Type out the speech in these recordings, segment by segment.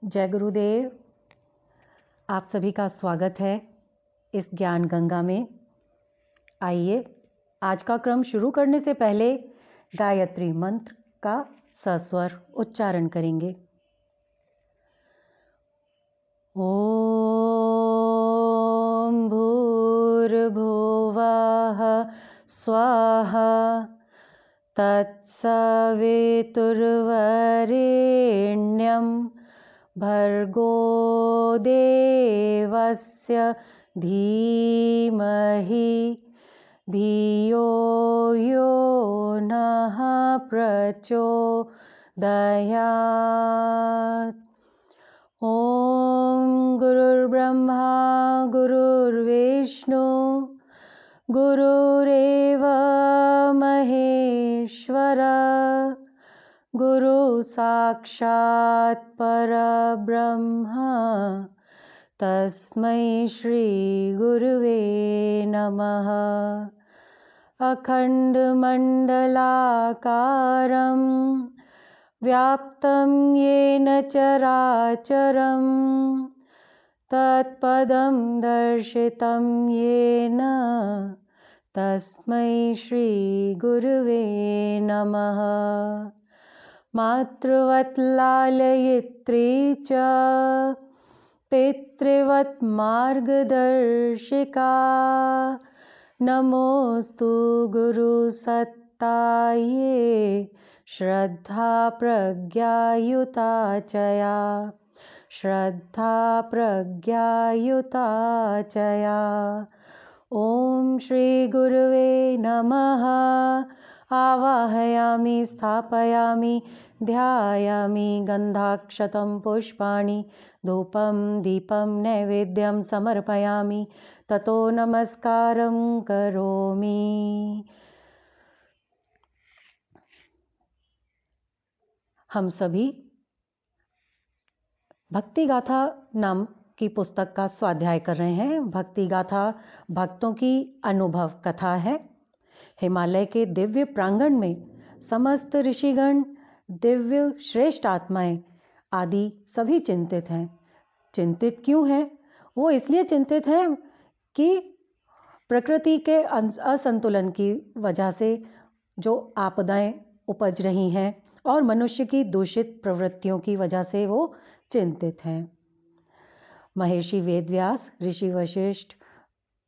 जय गुरुदेव। आप सभी का स्वागत है इस ज्ञान गंगा में। आइए आज का क्रम शुरू करने से पहले गायत्री मंत्र का सस्वर उच्चारण करेंगे। ओम भूर्भुवः स्वाहा तत्सवितुर्वरेण्यं भर्गो देवस्य धीमहि धियो यो नः प्रचोदयात्। ओम गुरुर्ब्रह्मा गुरुर्विष्णु गुरुरेव महेश्वर गुरु साक्षात् परब्रह्म तस्मै श्री गुरुवे नमः। अखण्डमण्डलाकारं व्याप्तं येन चराचरं तत्पदं दर्शितं येन तस्मै श्री गुरुवे नमः। मातृवत् लालयित्री च पितृवत् मार्गदर्शिका नमोस्तु गुरुसत्ताये श्रद्धा प्रज्ञायुता चया श्रद्धा प्रज्ञायुता चया। ओम श्री गुरुवे नमः। आवाहयामि स्थापयामि ध्यायामि गन्धाक्षतं पुष्पाणि धूपं दीपं नैवेद्यं समर्पयामि ततो नमस्कारं करोमि। हम सभी भक्ति गाथा नाम की पुस्तक का स्वाध्याय कर रहे हैं। भक्ति गाथा भक्तों की अनुभव कथा है। हिमालय के दिव्य प्रांगण में समस्त ऋषिगण, दिव्य श्रेष्ठ आत्माएं आदि सभी चिंतित हैं। चिंतित क्यों हैं? वो इसलिए चिंतित हैं कि प्रकृति के असंतुलन की वजह से जो आपदाएं उपज रही हैं और मनुष्य की दूषित प्रवृत्तियों की वजह से वो चिंतित हैं। महर्षि वेदव्यास, ऋषि वशिष्ठ,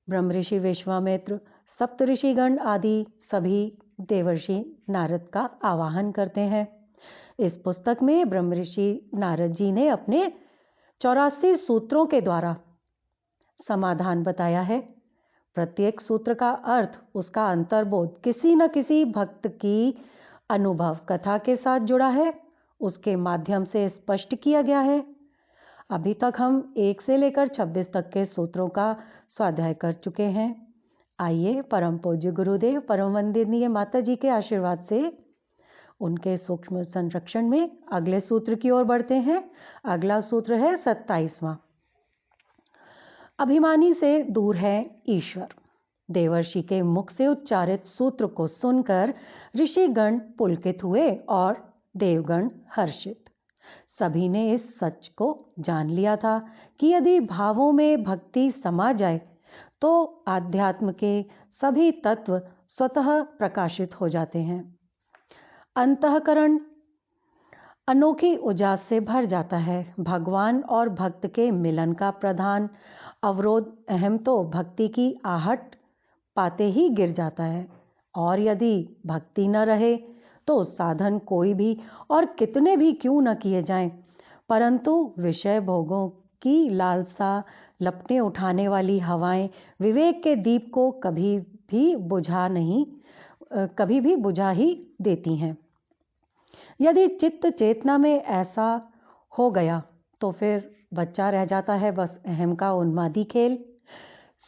ब्रह्म ऋषि विश्वामित्र, सप्त ऋषिगण आदि सभी देवर्षि नारद का आवाहन करते हैं। इस पुस्तक में ब्रह्म ऋषि नारद जी ने अपने 84 सूत्रों के द्वारा समाधान बताया है। प्रत्येक सूत्र का अर्थ, उसका अंतर्बोध किसी न किसी भक्त की अनुभव कथा के साथ जुड़ा है, उसके माध्यम से स्पष्ट किया गया है। अभी तक हम 1 से लेकर 26 तक के सूत्रों का स्वाध्याय कर चुके हैं। आइए परम पूज्य गुरुदेव परम वंदनीय माता जी के आशीर्वाद से उनके सूक्ष्म संरक्षण में अगले सूत्र की ओर बढ़ते हैं। अगला सूत्र है 27वां। अभिमानी से दूर है ईश्वर। देवर्षि के मुख से उच्चारित सूत्र को सुनकर ऋषिगण पुलकित हुए और देवगण हर्षित। सभी ने इस सच को जान लिया था कि यदि भावों में भक्ति समा जाए तो आध्यात्म के सभी तत्व स्वतः प्रकाशित हो जाते हैं। अंतःकरण अनोखी उजास से भर जाता है। भगवान और भक्त के मिलन का प्रधान अवरोध अहम तो भक्ति की आहट पाते ही गिर जाता है, और यदि भक्ति न रहे तो साधन कोई भी और कितने भी क्यों न किए जाएं, परंतु विषय भोगों की लालसा लपटे उठाने वाली हवाएं विवेक के दीप को कभी भी बुझा ही देती हैं। यदि चित्त चेतना में ऐसा हो गया तो फिर बच्चा रह जाता है बस अहम का उन्मादी खेल।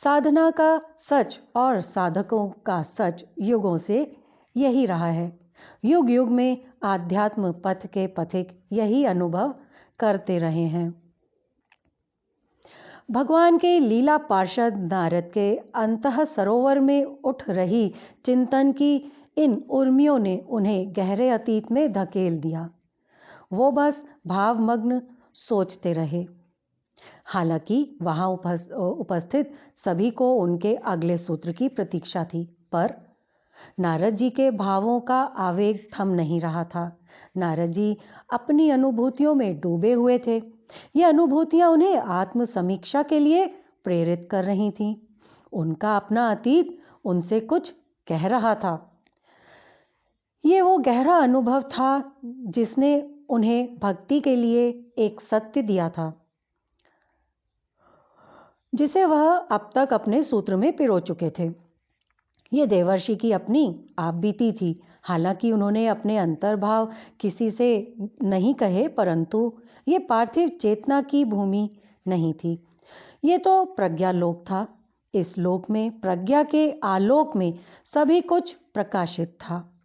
साधना का सच और साधकों का सच युगों से यही रहा है। युग युग में आध्यात्म पथ के पथिक यही अनुभव करते रहे हैं। भगवान के लीला पार्षद नारद के अंतः सरोवर में उठ रही चिंतन की इन उर्मियों ने उन्हें गहरे अतीत में धकेल दिया। वो बस भावमग्न सोचते रहे। हालांकि वहां उपस्थित सभी को उनके अगले सूत्र की प्रतीक्षा थी, पर नारद जी के भावों का आवेग थम नहीं रहा था। नारद जी अपनी अनुभूतियों में डूबे हुए थे। ये अनुभूतियां उन्हें आत्म समीक्षा के लिए प्रेरित कर रही थीं। उनका अपना अतीत उनसे कुछ कह रहा था। ये वो गहरा अनुभव था जिसने उन्हें भक्ति के लिए एक सत्य दिया था, जिसे वह अब तक अपने सूत्र में पिरो चुके थे। ये देवर्षि की अपनी आप बीती थी। हालांकि उन्होंने अपने अंतर्भाव किसी से नहीं कहे, परंतु ये पार्थिव चेतना की भूमि नहीं थी। ये तो प्रज्ञा लोक था। इस लोक में प्रज्ञा के आलोक में सभी कुछ प्रकाशित था।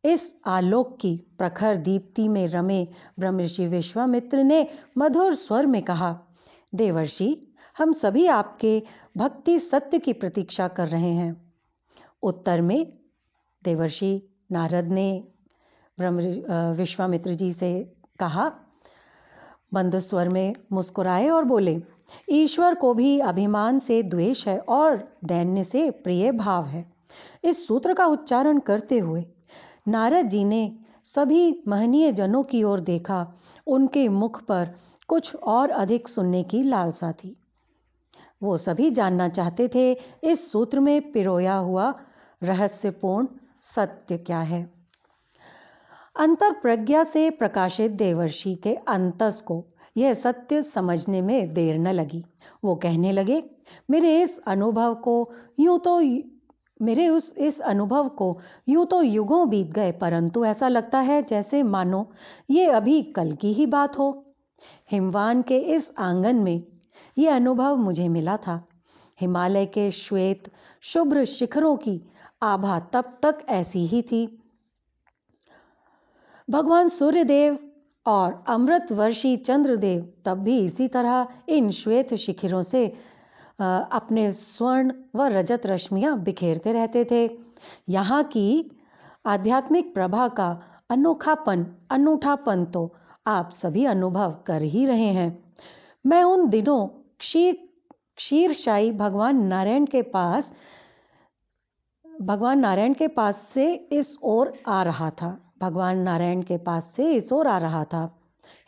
इस आलोक की प्रखर दीप्ति में रमे ब्रह्मर्षि विश्वामित्र ने मधुर स्वर में कहा, देवर्षि, हम सभी आपके भक्ति सत्य की प्रतीक्षा कर रहे हैं। उत्तर में देवर्षि नारद ने विश्वामित्र जी से कहा, मंद स्वर में मुस्कुराए और बोले, ईश्वर को भी अभिमान से द्वेष है और दैन्य से प्रिय भाव है। इस सूत्र का उच्चारण करते हुए नारद जी ने सभी महनीय जनों की ओर देखा। उनके मुख पर कुछ और अधिक सुनने की लालसा थी। वो सभी जानना चाहते थे इस सूत्र में पिरोया हुआ रहस्यपूर्ण सत्य क्या है। अंतर प्रज्ञा से प्रकाशित देवर्षि के अंतस को यह सत्य समझने में देर न लगी। वो कहने लगे, इस अनुभव को यूं तो युगों बीत गए, परंतु ऐसा लगता है जैसे मानो ये अभी कल की ही बात हो। हिमवान के इस आंगन में ये अनुभव मुझे मिला था। हिमालय के श्वेत शुभ्र शिखरों की आभा तब तक ऐसी ही थी। भगवान सूर्यदेव और अमृतवर्षी चंद्रदेव तब भी इसी तरह इन श्वेत शिखरों से अपने स्वर्ण व रजत रश्मियां बिखेरते रहते थे। यहाँ की आध्यात्मिक प्रभा का अनूठापन तो आप सभी अनुभव कर ही रहे हैं। मैं उन दिनों क्षीरशायी भगवान नारायण के पास से इस ओर आ रहा था।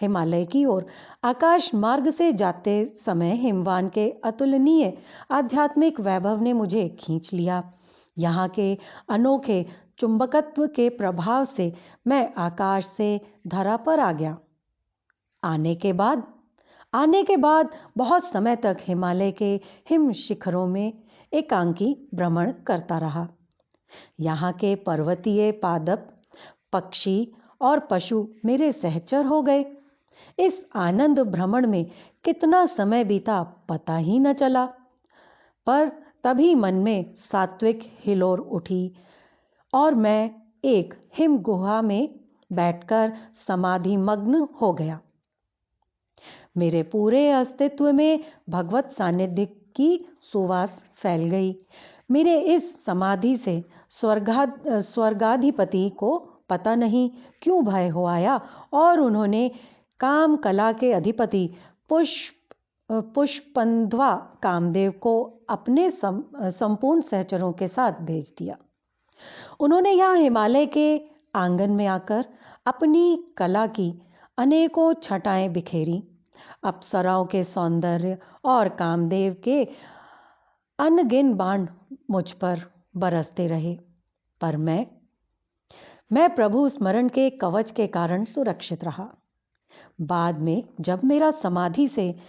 हिमालय की ओर आकाश मार्ग से जाते समय हिमवान के अतुलनीय आध्यात्मिक वैभव ने मुझे खींच लिया। यहाँ के अनोखे चुंबकत्व के प्रभाव से मैं आकाश से धरा पर आ गया। आने के बाद बहुत समय तक हिमालय के हिम शिखरों में एकांकी भ्रमण करता रहा। यहाँ के पर्वतीय पादप, पक्षी और पशु मेरे सहचर हो गए। इस आनंद भ्रमण में कितना समय बीता पता ही न चला। पर तभी मन में सात्विक हिलोर उठी और मैं एक हिम गुहा में बैठकर समाधि मग्न हो गया। मेरे पूरे अस्तित्व में भगवत सानिध्य की सुवास फैल गई। मेरे इस समाधि से स्वर्गाधिपति को पता नहीं क्यों भय हो आया और उन्होंने काम कला के अधिपति पुष्पंध्वा कामदेव को अपने संपूर्ण सहचरों के साथ भेज दिया। उन्होंने यहाँ हिमालय के आंगन में आकर अपनी कला की अनेकों छटाएं बिखेरी। अप्सराओं के सौंदर्य और कामदेव के अनगिन बाण मुझ पर बरसते रहे, पर मैं प्रभु स्मरण के कवच के कारण सुरक्षित रहा। बाद में जब मेरा समाधि से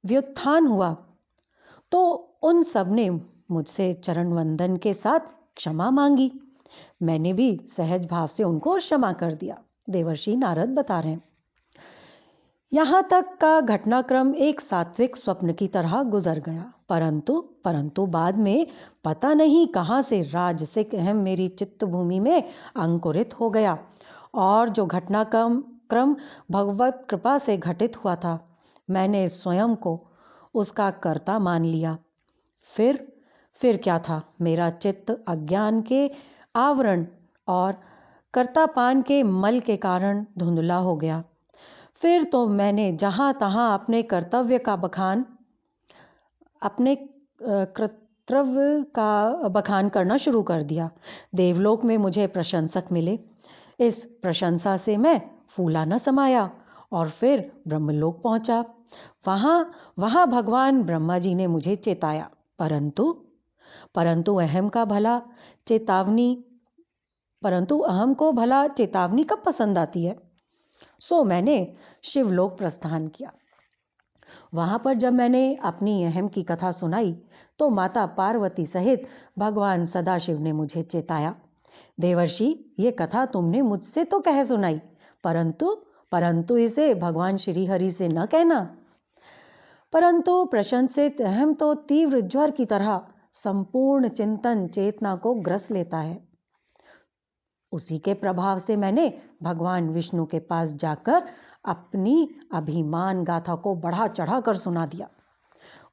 व्युत्थान हुआ तो उन सब ने मुझसे चरण वंदन के साथ क्षमा मांगी। मैंने भी सहज भाव से उनको क्षमा कर दिया। देवर्षि नारद बता रहे हैं, यहाँ तक का घटनाक्रम एक सात्विक स्वप्न की तरह गुजर गया, परंतु बाद में पता नहीं कहाँ से राजसिक अहम मेरी चित्त भूमि में अंकुरित हो गया और जो घटनाक्रम भगवत कृपा से घटित हुआ था, मैंने स्वयं को उसका कर्ता मान लिया। फिर क्या था, मेरा चित्त अज्ञान के आवरण और कर्तापान के मल के कारण धुंधला हो गया। फिर तो मैंने जहाँ तहाँ अपने कर्तव्य का बखान करना शुरू कर दिया। देवलोक में मुझे प्रशंसक मिले। इस प्रशंसा से मैं फूला न समाया और फिर ब्रह्मलोक पहुंचा। वहां भगवान ब्रह्मा जी ने मुझे चेताया, परंतु अहम को भला चेतावनी कब पसंद आती है। सो मैंने शिवलोक प्रस्थान किया। वहां पर जब मैंने अपनी अहम की कथा सुनाई तो माता पार्वती सहित भगवान सदाशिव ने मुझे चेताया, देवर्षि, ये कथा तुमने मुझसे तो कह सुनाई, परंतु इसे भगवान श्री हरि से न कहना। परंतु प्रशंसित अहम तो तीव्र ज्वर की तरह संपूर्ण चिंतन चेतना को ग्रस लेता है। उसी के प्रभाव से मैंने भगवान विष्णु के पास जाकर अपनी अभिमान गाथा को बढ़ा चढ़ा कर सुना दिया।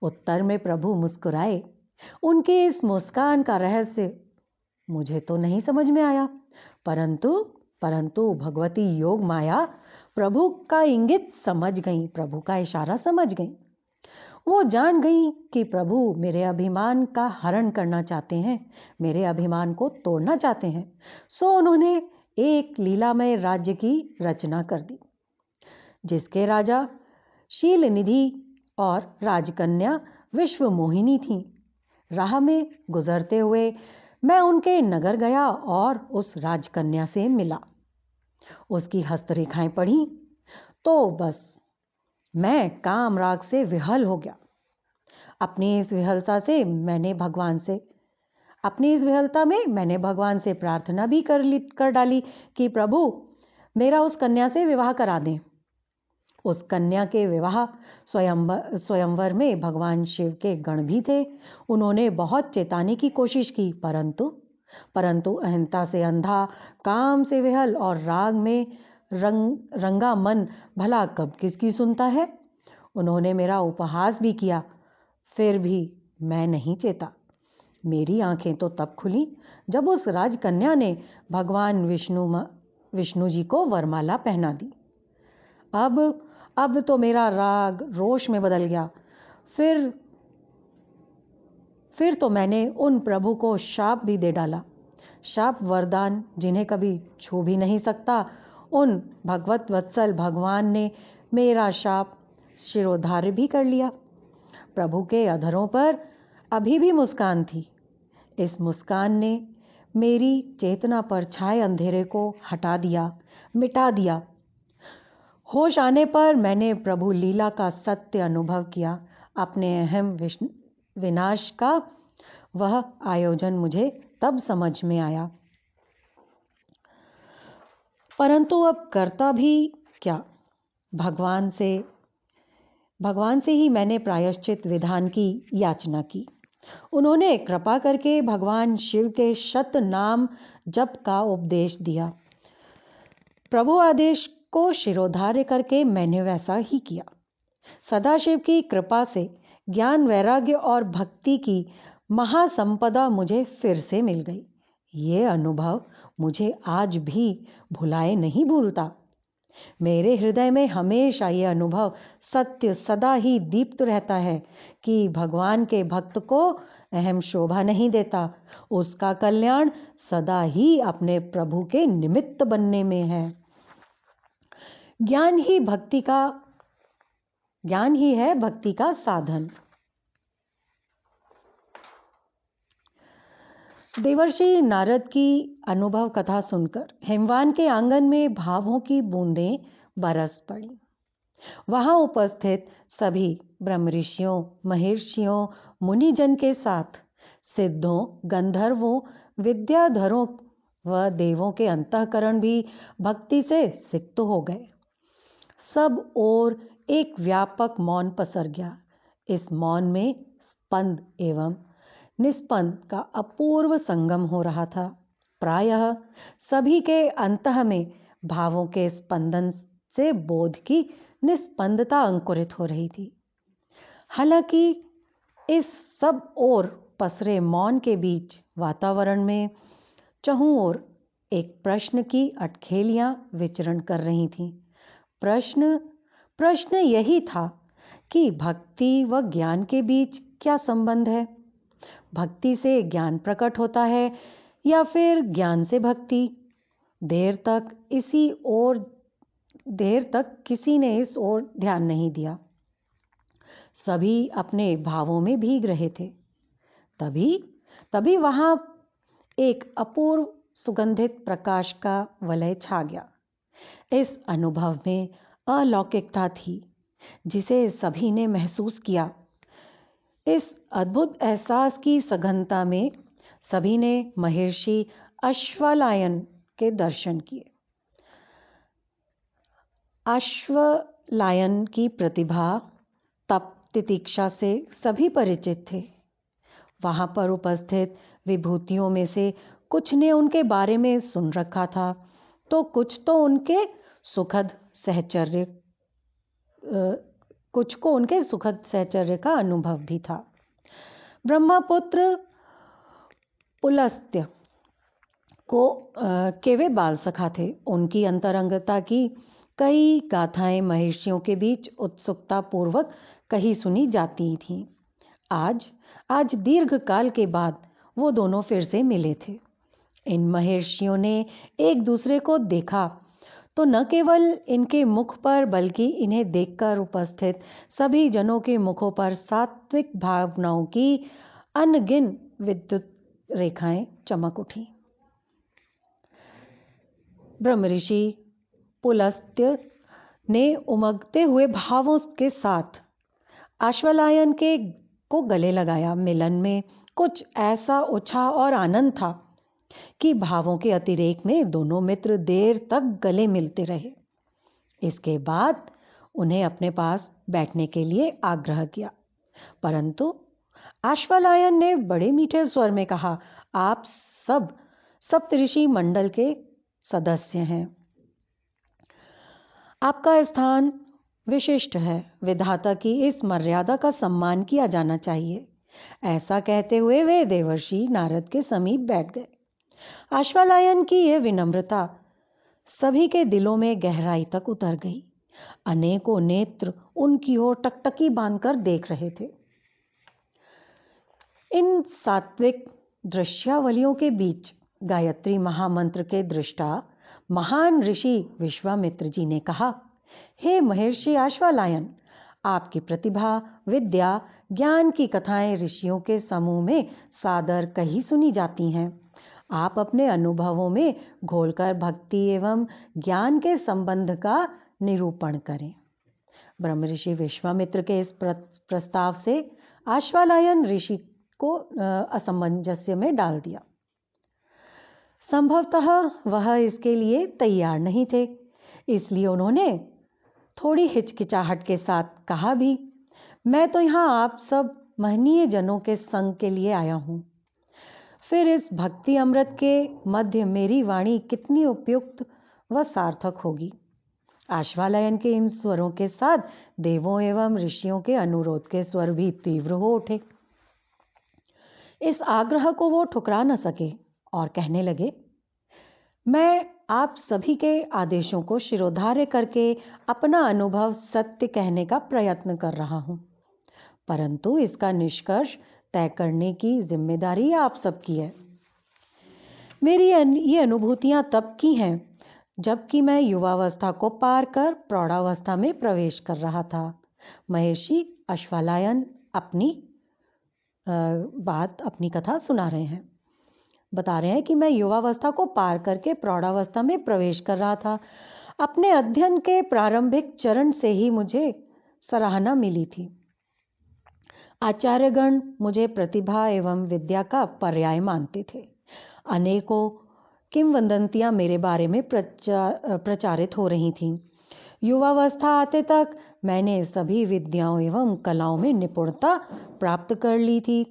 उत्तर में प्रभु मुस्कुराए। उनके इस मुस्कान का रहस्य मुझे तो नहीं समझ में आया, परंतु भगवती योग माया प्रभु का इंगित समझ गई, प्रभु का इशारा समझ गई। वो जान गई कि प्रभु मेरे अभिमान का हरण करना चाहते हैं, मेरे अभिमान को तोड़ना चाहते हैं। सो उन्होंने एक लीलामय राज्य की रचना कर दी, जिसके राजा शील निधि और राजकन्या विश्व मोहिनी थी। राह में गुजरते हुए मैं उनके नगर गया और उस राजकन्या से मिला। उसकी हस्तरेखाएं पढ़ी तो बस मैं काम राग से विहल हो गया। अपनी इस विहलता में मैंने भगवान से प्रार्थना भी कर डाली कि प्रभु मेरा उस कन्या से विवाह करा दें। उस कन्या के विवाह स्वयंवर में भगवान शिव के गण भी थे। उन्होंने बहुत चेताने की कोशिश की, परंतु अहंता से अंधा, काम से विहल और राग में रंगा मन भला कब किसकी सुनता है। उन्होंने मेरा उपहास भी किया, फिर भी मैं नहीं चेता। मेरी आंखें तो तब खुली जब उस राजकन्या ने भगवान विष्णु जी को वरमाला पहना दी। अब तो मेरा राग रोष में बदल गया। फिर तो मैंने उन प्रभु को शाप भी दे डाला। शाप वरदान जिन्हें कभी छू भी नहीं सकता, उन भगवत वत्सल भगवान ने मेरा शाप शिरोधार्य भी कर लिया। प्रभु के अधरों पर अभी भी मुस्कान थी। इस मुस्कान ने मेरी चेतना पर छाए अंधेरे को मिटा दिया। होश आने पर मैंने प्रभु लीला का सत्य अनुभव किया। अपने अहम विनाश का वह आयोजन मुझे तब समझ में आया। परंतु अब करता भी क्या? भगवान से ही मैंने प्रायश्चित विधान की याचना की। उन्होंने कृपा करके भगवान शिव के शत नाम जप का उपदेश दिया। प्रभु आदेश को शिरोधार्य करके मैंने वैसा ही किया। सदाशिव की कृपा से ज्ञान, वैराग्य और भक्ति की महासंपदा मुझे फिर से मिल गई। ये अनुभव मुझे आज भी भुलाए नहीं भूलता। मेरे हृदय में हमेशा ये अनुभव सत्य सदा ही दीप्त रहता है कि भगवान के भक्त को अहम शोभा नहीं देता, उसका कल्याण सदा ही अपने प्रभु के निमित्त बनने में है। ज्ञान ही है भक्ति का साधन। देवर्षि नारद की अनुभव कथा सुनकर हिमवान के आंगन में भावों की बूंदें बरस पड़ी। वहां उपस्थित सभी ब्रह्म ऋषियों, महर्षियों, मुनिजन के साथ सिद्धों, गंधर्वों, विद्याधरों व देवों के अंतःकरण भी भक्ति से सिक्त हो गए। सब ओर एक व्यापक मौन पसर गया। इस मौन में स्पंद एवं निस्पंद का अपूर्व संगम हो रहा था। प्रायः सभी के अंतः में भावों के स्पंदन से बोध की निस्पंदता अंकुरित हो रही थी। हालांकि इस सब ओर पसरे मौन के बीच वातावरण में चहुं ओर एक प्रश्न की अटखेलियां विचरण कर रही थीं। प्रश्न प्रश्न यही था कि भक्ति व ज्ञान के बीच क्या संबंध है। भक्ति से ज्ञान प्रकट होता है या फिर ज्ञान से भक्ति। देर तक किसी ने इस ओर ध्यान नहीं दिया। सभी अपने भावों में भीग रहे थे। तभी वहां एक अपूर्व सुगंधित प्रकाश का वलय छा गया। इस अनुभव में अलौकिकता थी जिसे सभी ने महसूस किया। इस अद्भुत एहसास की सघनता में सभी ने महर्षि अश्वलायन के दर्शन किए। अश्वलायन की प्रतिभा, तप, तितिक्षा से सभी परिचित थे। वहां पर उपस्थित विभूतियों में से कुछ ने उनके बारे में सुन रखा था, तो कुछ को उनके सुखद सहचर्य का अनुभव भी था। ब्रह्मपुत्र पुलस्त्य के वे बाल सखा थे। उनकी अंतरंगता की कई गाथाएं महर्षियों के बीच उत्सुकता पूर्वक कही सुनी जाती थीं। आज दीर्घ काल के बाद वो दोनों फिर से मिले थे। इन महर्षियों ने एक दूसरे को देखा तो न केवल इनके मुख पर बल्कि इन्हें देखकर उपस्थित सभी जनों के मुखों पर सात्विक भावनाओं की अनगिन विद्युत रेखाएं चमक उठी। ब्रह्मऋषि पुलस्त्य ने उमगते हुए भावों के साथ अश्वलायन को गले लगाया। मिलन में कुछ ऐसा उत्साह और आनंद था कि भावों के अतिरेक में दोनों मित्र देर तक गले मिलते रहे। इसके बाद उन्हें अपने पास बैठने के लिए आग्रह किया, परंतु अश्वलायन ने बड़े मीठे स्वर में कहा, आप सब सप्तऋषि मंडल के सदस्य हैं। आपका स्थान विशिष्ट है। विधाता की इस मर्यादा का सम्मान किया जाना चाहिए। ऐसा कहते हुए वे देवर्षि नारद के समीप बैठ गए। अश्वलायन की यह विनम्रता सभी के दिलों में गहराई तक उतर गई। अनेकों नेत्र उनकी ओर टकटकी बांधकर देख रहे थे। इन सात्विक दृश्यावलियों के बीच गायत्री महामंत्र के दृष्टा महान ऋषि विश्वामित्र जी ने कहा, हे महर्षि अश्वलायन, आपकी प्रतिभा, विद्या, ज्ञान की कथाएं ऋषियों के समूह में सादर कही सुनी जाती हैं। आप अपने अनुभवों में घोलकर भक्ति एवं ज्ञान के संबंध का निरूपण करें। ब्रह्मऋषि विश्वामित्र के इस प्रस्ताव से अश्वलायन ऋषि को असमंजस्य में डाल दिया। संभवतः वह इसके लिए तैयार नहीं थे, इसलिए उन्होंने थोड़ी हिचकिचाहट के साथ कहा भी, मैं तो यहाँ आप सब महनीय जनों के संग के लिए आया हूँ। फिर इस भक्ति अमृत के मध्य मेरी वाणी कितनी उपयुक्त व सार्थक होगी। अश्वलायन के इन स्वरों के साथ देवों एवं ऋषियों के अनुरोध के स्वर भी तीव्र हो उठे। इस आग्रह को वो ठुकरा न सके और कहने लगे, मैं आप सभी के आदेशों को शिरोधार्य करके अपना अनुभव सत्य कहने का प्रयत्न कर रहा हूँ, परंतु इसका निष्कर्ष तय करने की जिम्मेदारी आप सबकी है। मेरी ये अनुभूतियां तब की हैं जबकि मैं युवावस्था को पार कर प्रौढ़ावस्था में प्रवेश कर रहा था। महर्षि अश्वलायन अपनी कथा सुना रहे हैं। बता रहे हैं कि मैं युवावस्था को पार करके प्रौढ़ावस्था में प्रवेश कर रहा था। अपने अध्ययन के प्रारंभिक चरण से ही मुझे सराहना मिली थी। आचार्यगण मुझे प्रतिभा एवं विद्या का पर्याय मानते थे। अनेकों किंवदंतियां मेरे बारे में प्रचारित हो रही थीं। युवावस्था आते तक मैंने सभी विद्याओं एवं कलाओं में निपुणता प्राप्त कर ली थी,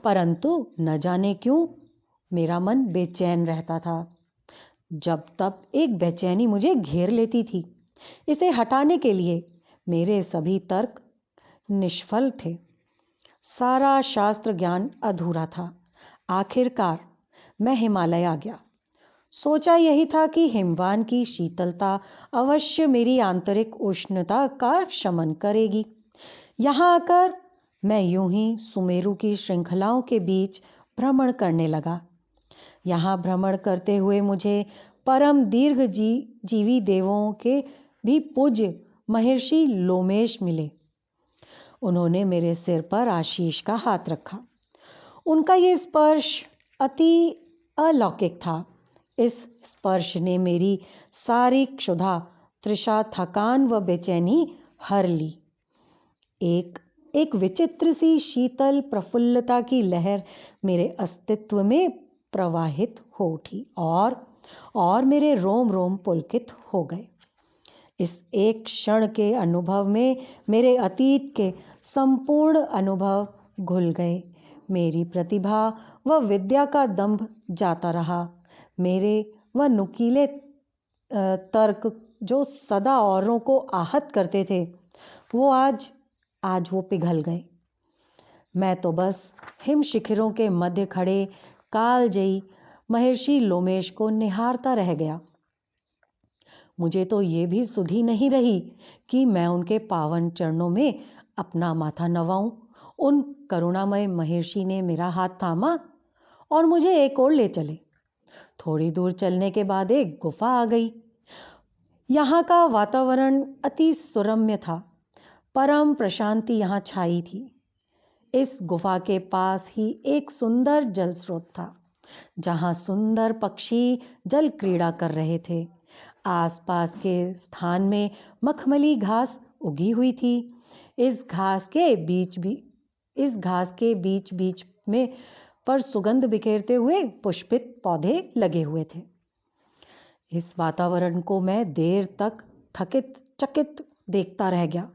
परंतु न जाने क्यों मेरा मन बेचैन रहता था। जब तब एक बेचैनी मुझे घेर लेती थी। इसे हटाने के लिए मेरे सभी तर्क निष्फल थे। सारा शास्त्र ज्ञान अधूरा था। आखिरकार मैं हिमालय आ गया। सोचा यही था कि हिमवान की शीतलता अवश्य मेरी आंतरिक उष्णता का शमन करेगी। यहाँ आकर मैं यूं ही सुमेरु की श्रृंखलाओं के बीच भ्रमण करने लगा। यहाँ भ्रमण करते हुए मुझे परम दीर्घ जीवी देवों के भी पूज्य महर्षि लोमेश मिले। उन्होंने मेरे सिर पर आशीष का हाथ रखा। उनका ये स्पर्श अति अलौकिक था। इस स्पर्श ने मेरी सारी क्षुधा, तृषा, थकान व बेचैनी हर ली। एक विचित्र सी शीतल प्रफुल्लता की लहर मेरे अस्तित्व में प्रवाहित हो उठी और मेरे रोम रोम पुलकित हो गए। इस एक क्षण के अनुभव में मेरे अतीत के संपूर्ण अनुभव घुल गए। मेरी प्रतिभा व विद्या का दंभ जाता रहा। मेरे व नुकीले तर्क जो सदा औरों को आहत करते थे, वो आज वो पिघल गए। मैं तो बस हिम शिखरों के मध्य खड़े कालजयी महर्षि लोमेश को निहारता रह गया। मुझे तो ये भी सुधि नहीं रही कि मैं उनके पावन चरणों में अपना माथा नवाऊं। उन करुणामय महर्षि ने मेरा हाथ थामा और मुझे एक ओर ले चले। थोड़ी दूर चलने के बाद एक गुफा आ गई। यहाँ का वातावरण अति सुरम्य था। परम प्रशांति यहाँ छाई थी। इस गुफा के पास ही एक सुंदर जल स्रोत था, जहाँ सुंदर पक्षी जल क्रीड़ा कर रहे थे। आसपास के स्थान में मखमली घास उगी हुई थी। इस घास के बीच बीच में पर सुगंध बिखेरते हुए पुष्पित पौधे लगे हुए थे। इस वातावरण को मैं देर तक चकित देखता रह गया।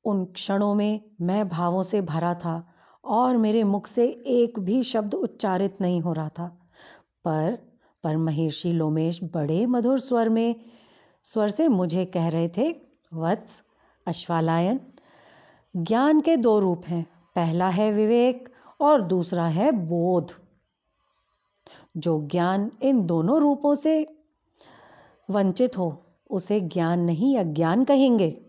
उन क्षणों में मैं भावों से भरा था और मेरे मुख से एक भी शब्द उच्चारित नहीं हो रहा था। पर महर्षि लोमेश बड़े मधुर स्वर से मुझे कह रहे थे, वत्स अश्वालायन, ज्ञान के दो रूप हैं। पहला है विवेक और दूसरा है बोध। जो ज्ञान इन दोनों रूपों से वंचित हो, उसे ज्ञान नहीं अज्ञान कहेंगे।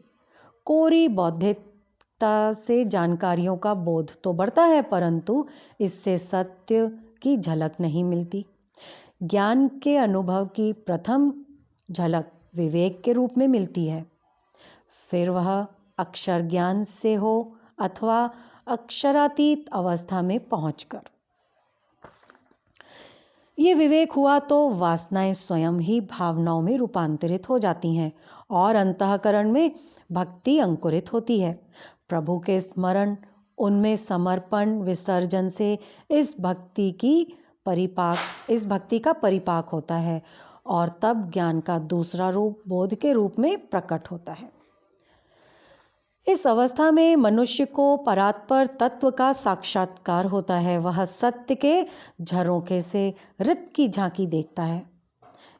कोरी बौद्धिकता से जानकारियों का बोध तो बढ़ता है, परंतु इससे सत्य की झलक नहीं मिलती। ज्ञान के अनुभव की प्रथम झलक विवेक के रूप में मिलती है, फिर वह अक्षर ज्ञान से हो अथवा अक्षरातीत अवस्था में पहुंचकर। ये विवेक हुआ तो वासनाएं स्वयं ही भावनाओं में रूपांतरित हो जाती हैं और अंतःकरण में भक्ति अंकुरित होती है। प्रभु के स्मरण, उनमें समर्पण, विसर्जन से इस भक्ति का परिपाक होता है और तब ज्ञान का दूसरा रूप बोध के रूप में प्रकट होता है। इस अवस्था में मनुष्य को परात्पर तत्व का साक्षात्कार होता है। वह सत्य के झरोखे से रित की झांकी देखता है।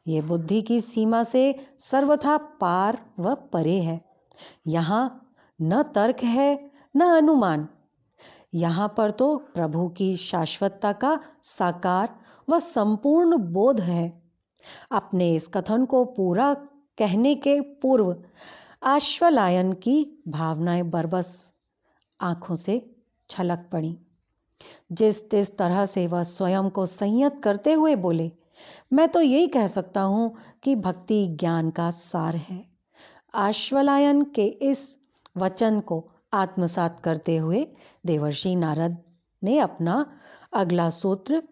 ये बुद्धि की सीमा से सर्वथा पार व परे है। यहाँ न तर्क है न अनुमान। यहाँ पर तो प्रभु की शाश्वतता का साकार व संपूर्ण बोध है। अपने इस कथन को पूरा कहने के पूर्व आश्वलायन की भावनाएं बरबस आंखों से छलक पड़ी। जिस तरह से वह स्वयं को संयत करते हुए बोले, मैं तो यही कह सकता हूँ कि भक्ति ज्ञान का सार है। आश्वलायन के इस वचन को आत्मसात करते हुए देवर्षि नारद ने अपना अगला सूत्र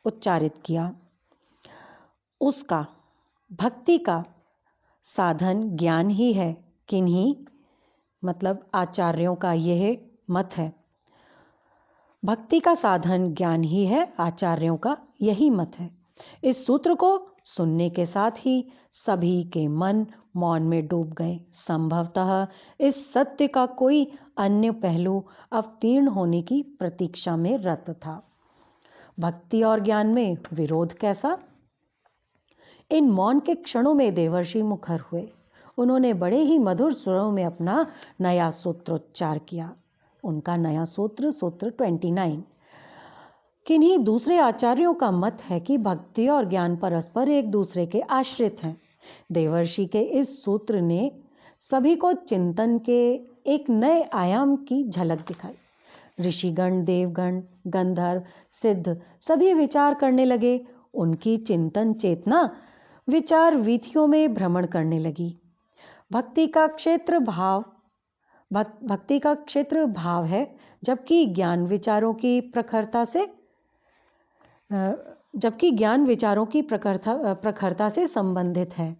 उच्चारित किया। उसका भक्ति का साधन ज्ञान ही है। किन्हीं मतलब आचार्यों का यह मत है। भक्ति का साधन ज्ञान ही है, आचार्यों का यही मत है। इस सूत्र को सुनने के साथ ही सभी के मन मौन में डूब गए। संभवतः इस सत्य का कोई अन्य पहलू अवतीर्ण होने की प्रतीक्षा में रत था। भक्ति और ज्ञान में विरोध कैसा? इन मौन के क्षणों में देवर्षि मुखर हुए। उन्होंने बड़े ही मधुर स्वरों में अपना नया सूत्रोच्चार किया। उनका नया सूत्र 29। किन्हीं दूसरे आचार्यों का मत है कि भक्ति और ज्ञान परस्पर एक दूसरे के आश्रित हैं। देवर्षि के इस सूत्र ने सभी को चिंतन के एक नए आयाम की झलक दिखाई। ऋषिगण, देवगण, गंधर्व, सिद्ध सभी विचार करने लगे। उनकी चिंतन चेतना विचार वीथियों में भ्रमण करने लगी। भक्ति का क्षेत्र भाव है, जबकि ज्ञान विचारों की प्रखरता से संबंधित है।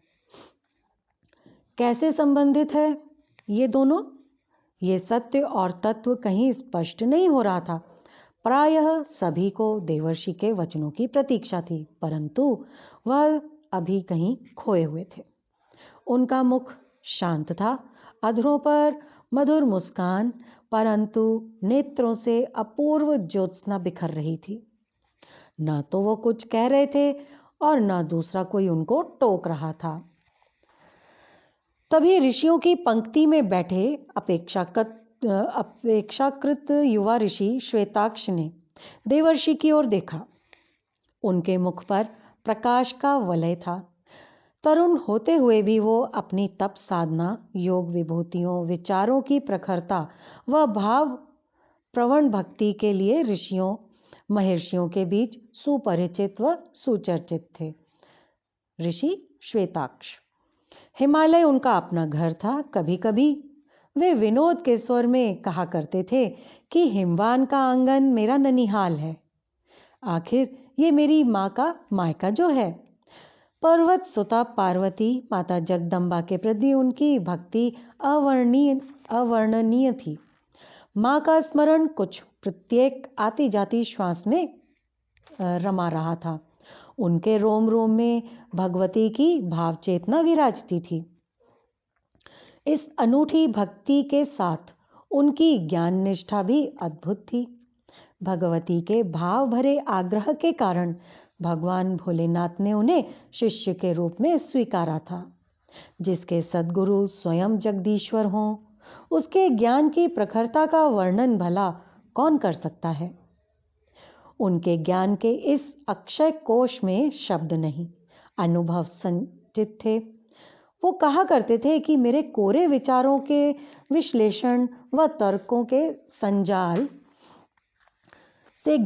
कैसे संबंधित है ये दोनों? ये सत्य और तत्व कहीं स्पष्ट नहीं हो रहा था। प्रायः सभी को देवर्षि के वचनों की प्रतीक्षा थी, परंतु वह अभी कहीं खोए हुए थे। उनका मुख शांत था, अधरों पर मधुर मुस्कान, परंतु नेत्रों से अपूर्व ज्योत्सना बिखर रही थी। न तो वो कुछ कह रहे थे और न दूसरा कोई उनको टोक रहा था। तभी ऋषियों की पंक्ति में बैठे अपेक्षाकृत युवा ऋषि श्वेताक्ष ने देवर्षि की ओर देखा। उनके मुख पर प्रकाश का वलय था। तरुण होते हुए भी वो अपनी तप साधना, योग विभूतियों, विचारों की प्रखरता व भाव प्रवण भक्ति के लिए ऋषियों महर्षियों के बीच सुपरिचित व सुचर्चित थे। ऋषि श्वेताक्ष। हिमालय उनका अपना घर था। कभी कभी वे विनोद के स्वर में कहा करते थे कि हिमवान का आंगन मेरा ननिहाल है। आखिर ये मेरी माँ का मायका जो है। पर्वत सुता पार्वती माता जगदम्बा के प्रति उनकी भक्ति अवर्णनीय थी। माँ का स्मरण कुछ प्रत्येक आती जाती श्वास में रमा रहा था। उनके रोम रोम में भगवती की भाव चेतना विराजती थी। इस अनूठी भक्ति के साथ उनकी ज्ञान निष्ठा भी अद्भुत थी। भगवती के भाव भरे आग्रह के कारण भगवान भोलेनाथ ने उन्हें शिष्य के रूप में स्वीकारा था। जिसके सद्गुरु स्वयं जगदीश्वर हों, उसके ज्ञान की प्रखरता का वर्णन भला कौन कर सकता है। उनके ज्ञान के इस अक्षय कोश में शब्द नहीं, अनुभव संचित थे। वो कहा करते थे कि मेरे कोरे विचारों के विश्लेषण व तर्कों के संजाल से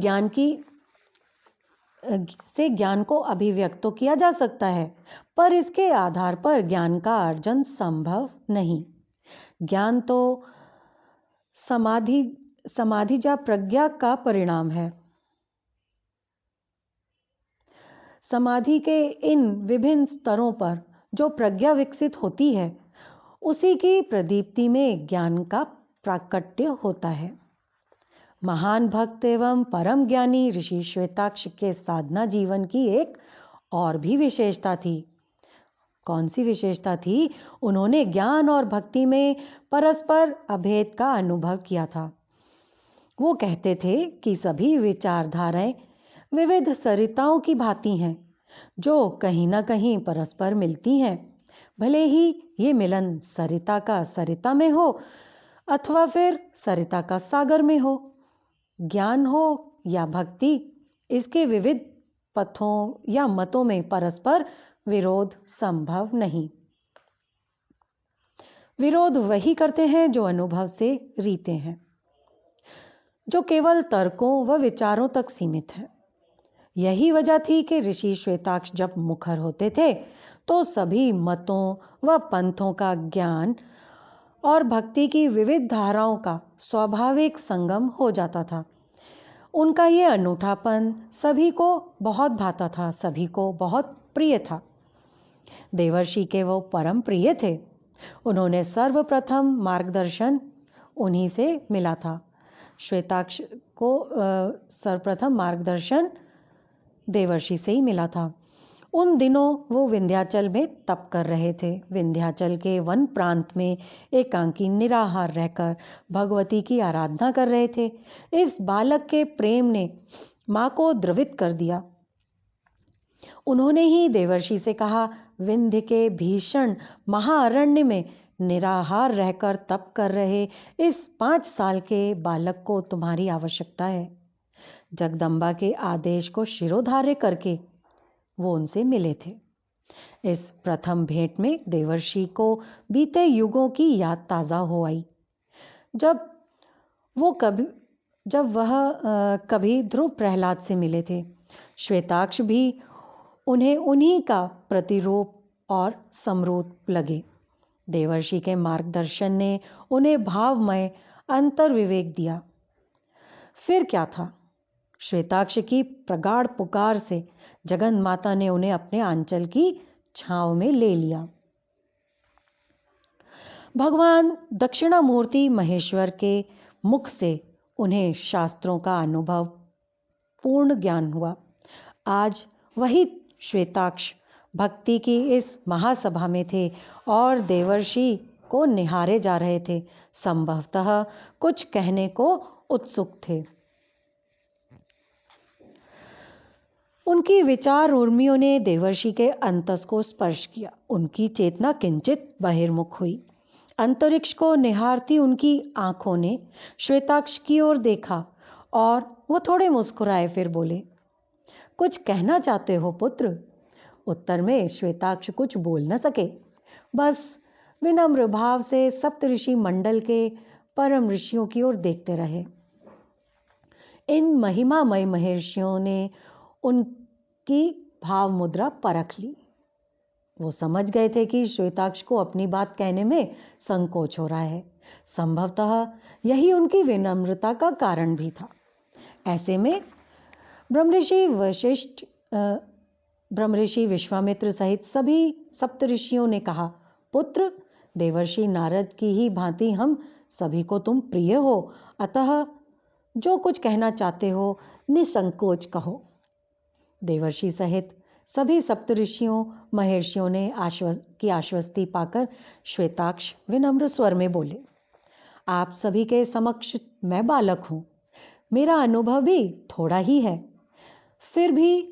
ज्ञान को अभिव्यक्त तो किया जा सकता है, पर इसके आधार पर ज्ञान का अर्जन संभव नहीं। ज्ञान तो समाधिजा प्रज्ञा का परिणाम है। समाधि के इन विभिन्न स्तरों पर जो प्रज्ञा विकसित होती है, उसी की प्रदीप्ति में ज्ञान का प्राकट्य होता है। महान भक्त एवं परम ज्ञानी ऋषि श्वेताक्ष के साधना जीवन की एक और भी विशेषता थी। कौन सी विशेषता थी? उन्होंने ज्ञान और भक्ति में परस्पर अभेद का अनुभव किया था। वो कहते थे कि सभी विचारधाराएं विविध सरिताओं की भांति हैं, जो कहीं ना कहीं परस्पर मिलती हैं। भले ही ये मिलन सरिता का सरिता में हो अथवा फिर सरिता का सागर में हो। ज्ञान हो या भक्ति, इसके विविध पथों या मतों में परस्पर विरोध संभव नहीं। विरोध वही करते हैं जो अनुभव से रीते हैं, जो केवल तर्कों व विचारों तक सीमित है। यही वजह थी कि ऋषि श्वेताक्ष जब मुखर होते थे तो सभी मतों व पंथों का ज्ञान और भक्ति की विविध धाराओं का स्वाभाविक संगम हो जाता था। उनका ये अनूठापन सभी को बहुत भाता था, सभी को बहुत प्रिय था। देवर्षि के वो परम प्रिय थे। उन्होंने सर्वप्रथम मार्गदर्शन उन्हीं से मिला था। श्वेताक्ष को सर्वप्रथम मार्गदर्शन देवर्षि से ही मिला था। उन दिनों वो विंध्याचल में तप कर रहे थे। विंध्याचल के वन प्रांत में एकांकी निराहार रहकर भगवती की आराधना कर रहे थे। इस बालक के प्रेम ने माँ को द्रवित कर दिया। उन्होंने ही देवर्षि से कहा, विंध्य के भीषण महाअरण्य में निराहार रहकर तप कर रहे इस 5 साल के बालक को तुम्हारी आवश्यकता है। जगदम्बा के आदेश को शिरोधार्य करके वो उनसे मिले थे। इस प्रथम भेंट में देवर्षि को बीते युगों की याद ताज़ा हो आई, जब वह कभी ध्रुव प्रहलाद से मिले थे। श्वेताक्ष भी उन्हें उन्हीं का प्रतिरूप और समरूप लगे। देवर्षि के मार्गदर्शन ने उन्हें भावमय अंतर्विवेक दिया। फिर क्या था, श्वेताक्ष की प्रगाढ़ पुकार से जगन माता ने उन्हें अपने आंचल की छांव में ले लिया। भगवान दक्षिणामूर्ति महेश्वर के मुख से उन्हें शास्त्रों का अनुभव पूर्ण ज्ञान हुआ। आज वही श्वेताक्ष भक्ति की इस महासभा में थे और देवर्षि को निहारे जा रहे थे। संभवतः कुछ कहने को उत्सुक थे। उनकी विचार उर्मियों ने देवर्षि के अंतस को स्पर्श किया। उनकी चेतना किंचित बहिर्मुख हुई। अंतरिक्ष को निहारती उनकी आंखों ने श्वेताक्ष की ओर देखा और वो थोड़े मुस्कुराए, फिर बोले, कुछ कहना चाहते हो पुत्र? उत्तर में श्वेताक्ष कुछ बोल न सके, बस विनम्र भाव से सप्तऋषि मंडल के परम ऋषियों की ओर देखते रहे। इन महिमामय महर्षियों ने उनकी भाव मुद्रा परख ली। वो समझ गए थे कि श्वेताक्ष को अपनी बात कहने में संकोच हो रहा है। संभवतः यही उनकी विनम्रता का कारण भी था। ऐसे में ब्रह्मऋषि विश्वामित्र सहित सभी सप्तऋषियों ने कहा, पुत्र, देवर्षि नारद की ही भांति हम सभी को तुम प्रिय हो, अतः जो कुछ कहना चाहते हो निसंकोच कहो। देवर्षि सहित सभी सप्तऋषियों महर्षियों ने आश्वस्ति पाकर श्वेताक्ष विनम्र स्वर में बोले, आप सभी के समक्ष मैं बालक हूँ, मेरा अनुभव भी थोड़ा ही है। फिर भी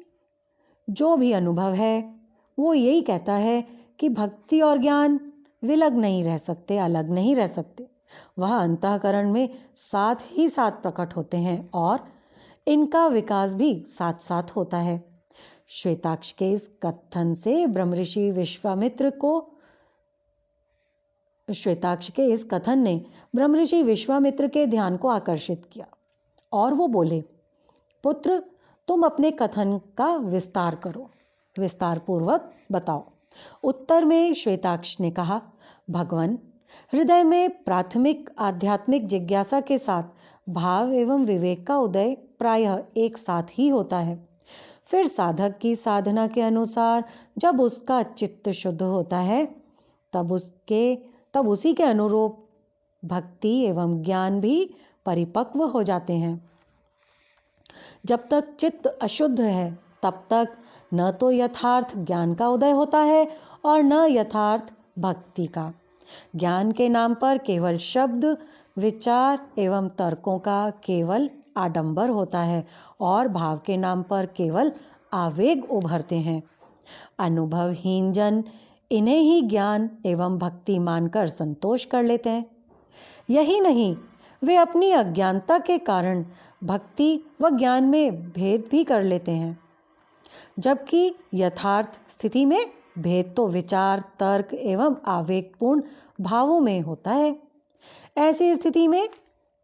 जो भी अनुभव है वो यही कहता है कि भक्ति और ज्ञान विलग नहीं रह सकते, अलग नहीं रह सकते। वह अंतःकरण में साथ ही साथ प्रकट होते हैं और इनका विकास भी साथ साथ होता है। श्वेताक्ष के इस कथन से श्वेताक्ष के इस कथन ने ब्रह्मऋषि विश्वामित्र के ध्यान को आकर्षित किया और वो बोले, पुत्र, तुम अपने कथन का विस्तार करो, विस्तार पूर्वक बताओ। उत्तर में श्वेताक्ष ने कहा, भगवान, हृदय में प्राथमिक आध्यात्मिक जिज्ञासा के साथ भाव एवं विवेक का उदय प्रायः एक साथ ही होता है। फिर साधक की साधना के अनुसार जब उसका चित्त शुद्ध होता है तब उसी के अनुरूप भक्ति एवं ज्ञान भी परिपक्व हो जाते हैं। जब तक चित्त अशुद्ध है तब तक न तो यथार्थ ज्ञान का उदय होता है और न यथार्थ भक्ति का। ज्ञान के नाम पर केवल शब्द, विचार एवं तर्कों का केवल आडंबर होता है और भाव के नाम पर केवल आवेग उभरते हैं। अनुभवहीन जन इन्हें ही ज्ञान एवं भक्ति मानकर संतोष कर लेते हैं। यही नहीं, वे अपनी अज्ञानता के कारण भक्ति व ज्ञान में भेद भी कर लेते हैं, जबकि यथार्थ स्थिति में भेद तो विचार, तर्क एवं आवेगपूर्ण भावों में होता है। ऐसी स्थिति में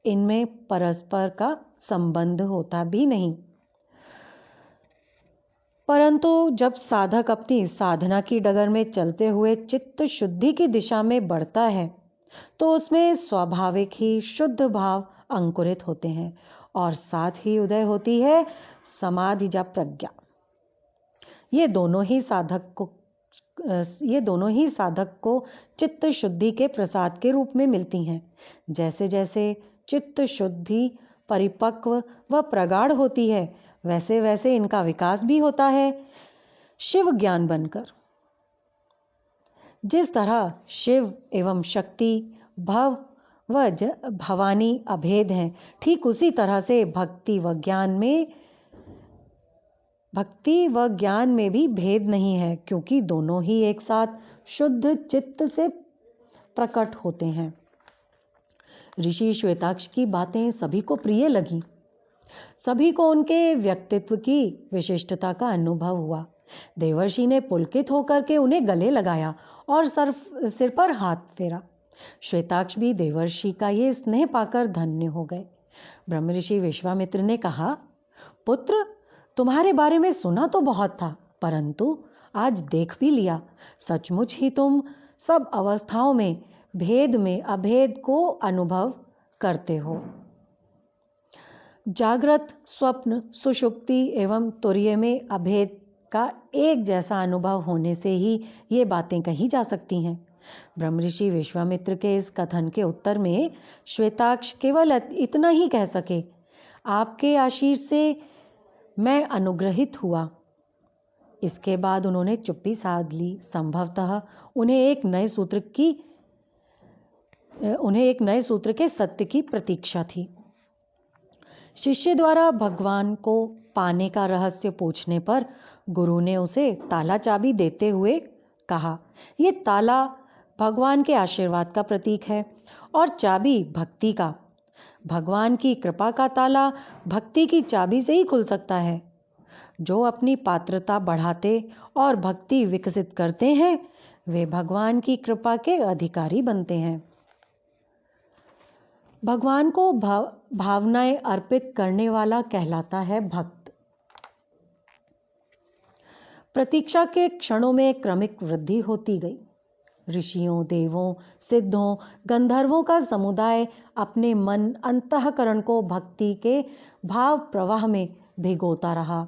इनमें परस्पर का संबंध होता भी नहीं। परंतु जब साधक अपनी साधना की डगर में चलते हुए चित्त शुद्धि की दिशा में बढ़ता है तो उसमें स्वाभाविक ही शुद्ध भाव अंकुरित होते हैं और साथ ही उदय होती है समाधिजा प्रज्ञा। ये दोनों ही साधक को चित्त शुद्धि के प्रसाद के रूप में मिलती हैं। जैसे जैसे चित्त शुद्धि परिपक्व व प्रगाढ़ होती है वैसे वैसे इनका विकास भी होता है शिव ज्ञान बनकर। जिस तरह शिव एवं शक्ति, भव व भवानी अभेद हैं, ठीक उसी तरह से भक्ति व ज्ञान में भी भेद नहीं है, क्योंकि दोनों ही एक साथ शुद्ध चित्त से प्रकट होते हैं। ऋषि श्वेताक्ष की बातें सभी को प्रिय लगी। सभी को उनके व्यक्तित्व की विशिष्टता का अनुभव हुआ। देवर्षि ने पुलकित होकर के उन्हें गले लगाया और सिर पर हाथ फेरा। श्वेताक्ष भी देवर्षि का ये स्नेह पाकर धन्य हो गए। ब्रह्मऋषि विश्वामित्र ने कहा, पुत्र, तुम्हारे बारे में सुना तो बहुत था, परंतु आज देख भी लिया। सचमुच ही तुम सब अवस्थाओं में भेद में अभेद को अनुभव करते हो। जागृत, स्वप्न, सुषुप्ति एवं तुर्य में अभेद का एक जैसा अनुभव होने से ही ये बातें कही जा सकती हैं। ब्रह्मऋषि विश्वामित्र के इस कथन के उत्तर में श्वेताक्ष केवल इतना ही कह सके, आपके आशीष से मैं अनुग्रहित हुआ। इसके बाद उन्होंने चुप्पी साध ली। संभवतः उन्हें एक नए सूत्र के सत्य की प्रतीक्षा थी। शिष्य द्वारा भगवान को पाने का रहस्य पूछने पर गुरु ने उसे ताला चाबी देते हुए कहा, ये ताला भगवान के आशीर्वाद का प्रतीक है और चाबी भक्ति का। भगवान की कृपा का ताला भक्ति की चाबी से ही खुल सकता है। जो अपनी पात्रता बढ़ाते और भक्ति विकसित करते हैं, वे भगवान की कृपा के अधिकारी बनते हैं। भगवान को भावनाएं अर्पित करने वाला कहलाता है भक्त। प्रतीक्षा के क्षणों में क्रमिक वृद्धि होती गई। ऋषियों, देवों, सिद्धों, गंधर्वों का समुदाय अपने मन अंतःकरण को भक्ति के भाव प्रवाह में भिगोता रहा।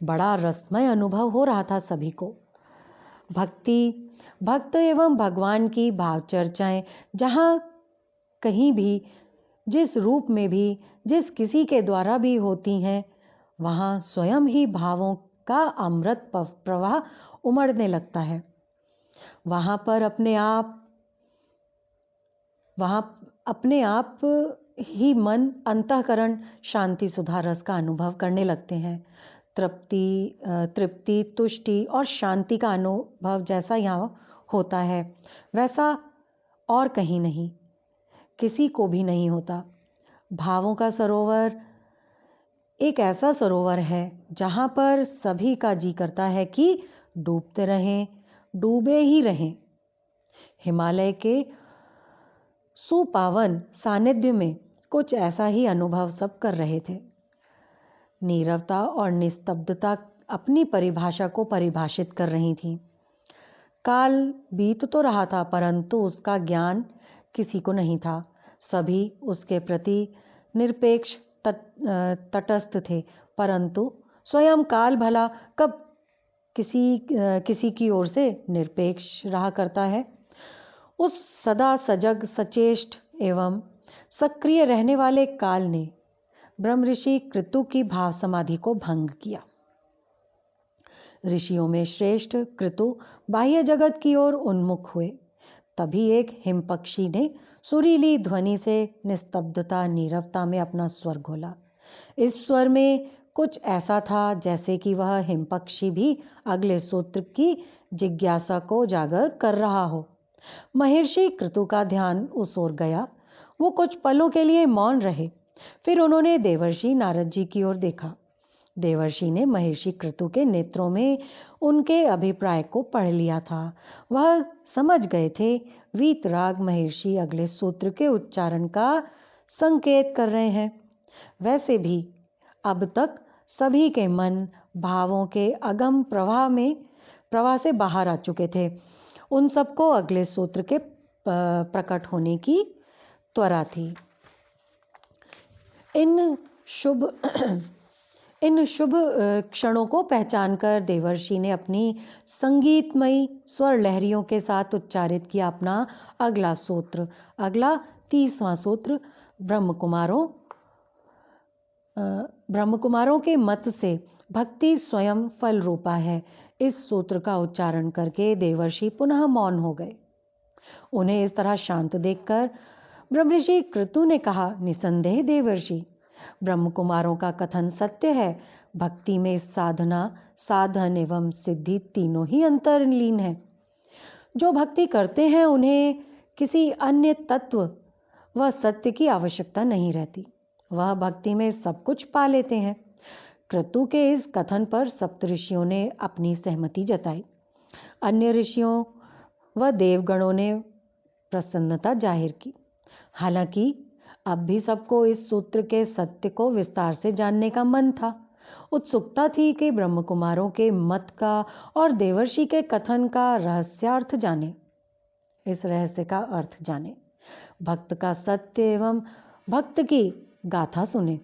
बड़ा रसमय अनुभव हो रहा था सभी को। भक्त एवं भगवान की भाव चर्चाएं जहाँ कहीं भी, जिस रूप में भी, जिस किसी के द्वारा भी होती हैं, वहाँ स्वयं ही भावों का अमृत प्रवाह उमड़ने लगता है। वहाँ अपने आप ही मन अंतःकरण शांति सुधा रस का अनुभव करने लगते हैं। तृप्ति, तुष्टि और शांति का अनुभव जैसा यहाँ होता है, वैसा और कहीं नहीं, किसी को भी नहीं होता। भावों का सरोवर एक ऐसा सरोवर है जहाँ पर सभी का जी करता है कि डूबते रहें, डूबे ही रहें। हिमालय के सुपावन सानिध्य में कुछ ऐसा ही अनुभव सब कर रहे थे। नीरवता और निस्तब्धता अपनी परिभाषा को परिभाषित कर रही थी। काल बीत तो रहा था, परंतु उसका ज्ञान किसी को नहीं था। सभी उसके प्रति निरपेक्ष तटस्थ थे, परंतु स्वयं काल भला कब किसी की ओर से निरपेक्ष रहा करता है। उस सदा सजग, सचेष्ट एवं सक्रिय रहने वाले काल ने ब्रह्मऋषि कृतु की भाव समाधि को भंग किया। ऋषियों में श्रेष्ठ कृतु बाह्य जगत की ओर उन्मुख हुए। तभी एक हिमपक्षी ने सुरीली ध्वनि से निस्तब्धता, नीरवता में अपना स्वर घोला। इस स्वर में कुछ ऐसा था जैसे कि वह हिमपक्षी भी अगले सूत्र की जिज्ञासा को उजागर कर रहा हो। महर्षि कृतु का ध्यान उस ओर गया। वो कुछ पलों के लिए मौन रहे। फिर उन्होंने देवर्षि नारद जी की ओर देखा। देवर्षि ने महर्षि कृतु के नेत्रों में उनके अभिप्राय को पढ़ लिया था। वह समझ गए थे वीतराग महर्षि अगले सूत्र के उच्चारण का संकेत कर रहे हैं। वैसे भी अब तक सभी के मन भावों के अगम प्रवाह से बाहर आ चुके थे। उन सबको अगले सूत्र के प्रकट होने की त्वरा थी। इन शुभ क्षणों को पहचानकर देवर्षि ने अपनी संगीतमयी स्वर लहरियों के साथ उच्चारित किया अपना अगला 30वां सूत्र। ब्रह्मकुमारों के मत से भक्ति स्वयं फल रूपा है। इस सूत्र का उच्चारण करके देवर्षि पुनः मौन हो गए। उन्हें इस तरह शांत देखकर ब्रह्मऋषि कृतु ने कहा, निसंदेह देवर्षि, ब्रह्मकुमारों का कथन सत्य है। भक्ति में साधना, साधन एवं सिद्धि तीनों ही अंतर्लीन है। जो भक्ति करते हैं उन्हें किसी अन्य तत्व व सत्य की आवश्यकता नहीं रहती। वह भक्ति में सब कुछ पा लेते हैं। क्रतु के इस कथन पर सप्तऋषियों ने अपनी सहमति जताई। अन्य ऋषियों व देवगणों ने प्रसन्नता जाहिर की। हालांकि अब भी सबको इस सूत्र के सत्य को विस्तार से जानने का मन था। उत्सुकता थी कि ब्रह्म कुमारों के मत का और देवर्षि के कथन का रहस्यार्थ जाने, इस रहस्य का अर्थ जाने, भक्त का सत्य एवं भक्त की गाथा सुने।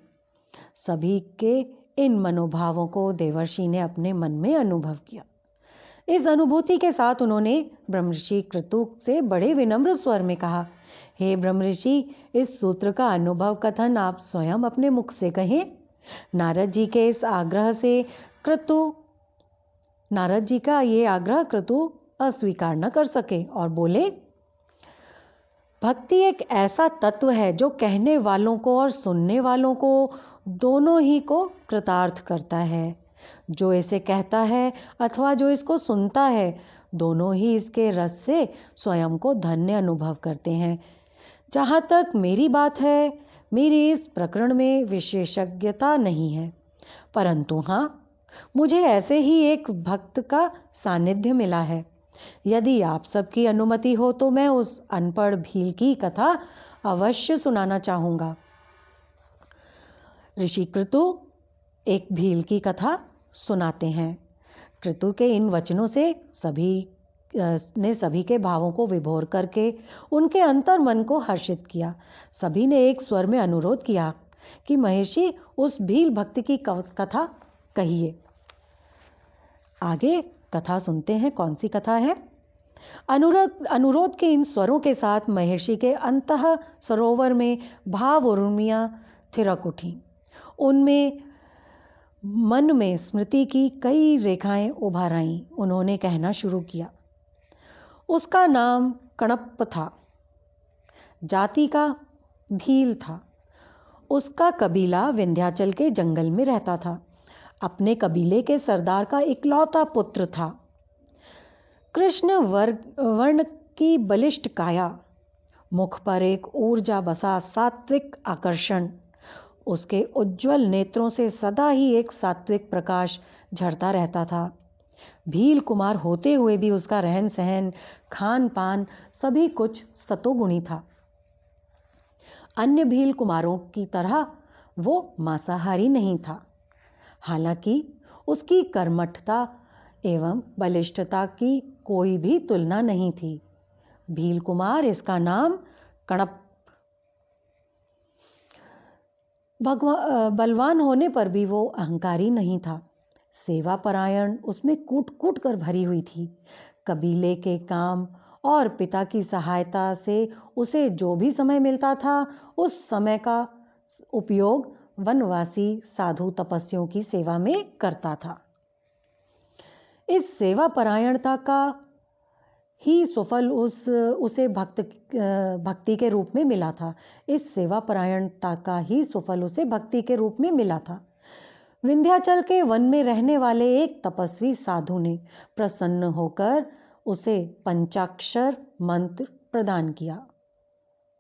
सभी के इन मनोभावों को देवर्षि ने अपने मन में अनुभव किया। इस अनुभूति के साथ उन्होंने ब्रह्मऋषि क्रतु से बड़े विनम्र स्वर में कहा, हे ब्रह्मऋषि, इस सूत्र का अनुभव कथन आप स्वयं अपने मुख से कहें। नारद जी के इस आग्रह से नारद जी का ये आग्रह क्रतु अस्वीकार न कर सके और बोले, भक्ति एक ऐसा तत्व है जो कहने वालों को और सुनने वालों को दोनों ही को कृतार्थ करता है। जो इसे कहता है अथवा जो इसको सुनता है, दोनों ही इसके रस से स्वयं को धन्य अनुभव करते हैं। जहाँ तक मेरी बात है, मेरी इस प्रकरण में विशेषज्ञता नहीं है, परंतु हाँ, मुझे ऐसे ही एक भक्त का सानिध्य मिला है। यदि आप सबकी अनुमति हो तो मैं उस अनपढ़ भील की कथा अवश्य सुनाना चाहूँगा। ऋषि क्रतु एक भील की कथा सुनाते हैं। क्रतु के इन वचनों से सभी के भावों को विभोर करके उनके अंतर मन को हर्षित किया। सभी ने एक स्वर में अनुरोध किया कि महर्षि, उस भील भक्त की कथा कहिए। आगे कथा सुनते हैं। कौन सी कथा है? अनुरोध के इन स्वरों के साथ महर्षि के अंतः सरोवर में भाव उर्मियां थिरक उठी। उनमें मन में स्मृति की कई रेखाएं उभर आईं। उन्होंने कहना शुरू किया। उसका नाम कणप्प था, जाति का भील था। उसका कबीला विंध्याचल के जंगल में रहता था। अपने कबीले के सरदार का इकलौता पुत्र था। कृष्ण वर्ण की बलिष्ठ काया, मुख पर एक ऊर्जा बसा सात्विक आकर्षण, उसके उज्ज्वल नेत्रों से सदा ही एक सात्विक प्रकाश झरता रहता था। भील कुमार होते हुए भी उसका रहन सहन, खान पान सभी कुछ सतोगुणी था। अन्य भील कुमारों की तरह वो मांसाहारी नहीं था। हालांकि उसकी कर्मठता एवं बलिष्ठता की कोई भी तुलना नहीं थी। भील कुमार, इसका नाम कणप्प, बलवान होने पर भी वो अहंकारी नहीं था। सेवा परायण उसमें कूट कूट कर भरी हुई थी। कबीले के काम और पिता की सहायता से उसे जो भी समय मिलता था, उस समय का उपयोग वनवासी साधु तपस्वियों की सेवा में करता था। इस सेवा परायणता का ही सुफल उसे भक्ति के रूप में मिला था। इस सेवा परायणता का ही सुफल उसे भक्ति के रूप में मिला था। विंध्याचल के वन में रहने वाले एक तपस्वी साधु ने प्रसन्न होकर उसे पंचाक्षर मंत्र प्रदान किया।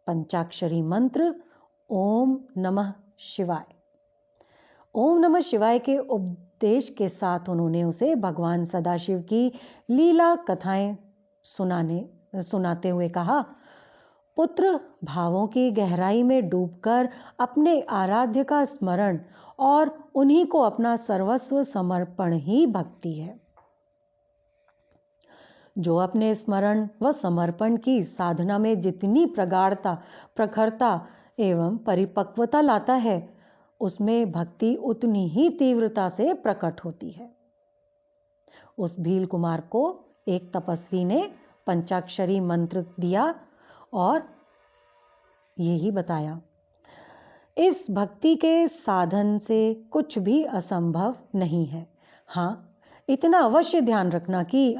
पंचाक्षरी मंत्र ओम नमः शिवाय। ओम नमः शिवाय के उपदेश के साथ उन्होंने उसे भगवान सदाशिव की लीला कथाएं सुनाते हुए कहा, पुत्र, भावों की गहराई में डूबकर अपने आराध्य का स्मरण और उन्हीं को अपना सर्वस्व समर्पण ही भक्ति है। जो अपने स्मरण व समर्पण की साधना में जितनी प्रगाढ़ता, प्रखरता एवं परिपक्वता लाता है, उसमें भक्ति उतनी ही तीव्रता से प्रकट होती है। उस भील कुमार को एक तपस्वी ने पंचाक्षरी मंत्र दिया और यही बताया, इस भक्ति के साधन से कुछ भी असंभव नहीं है। हाँ, इतना अवश्य ध्यान रखना कि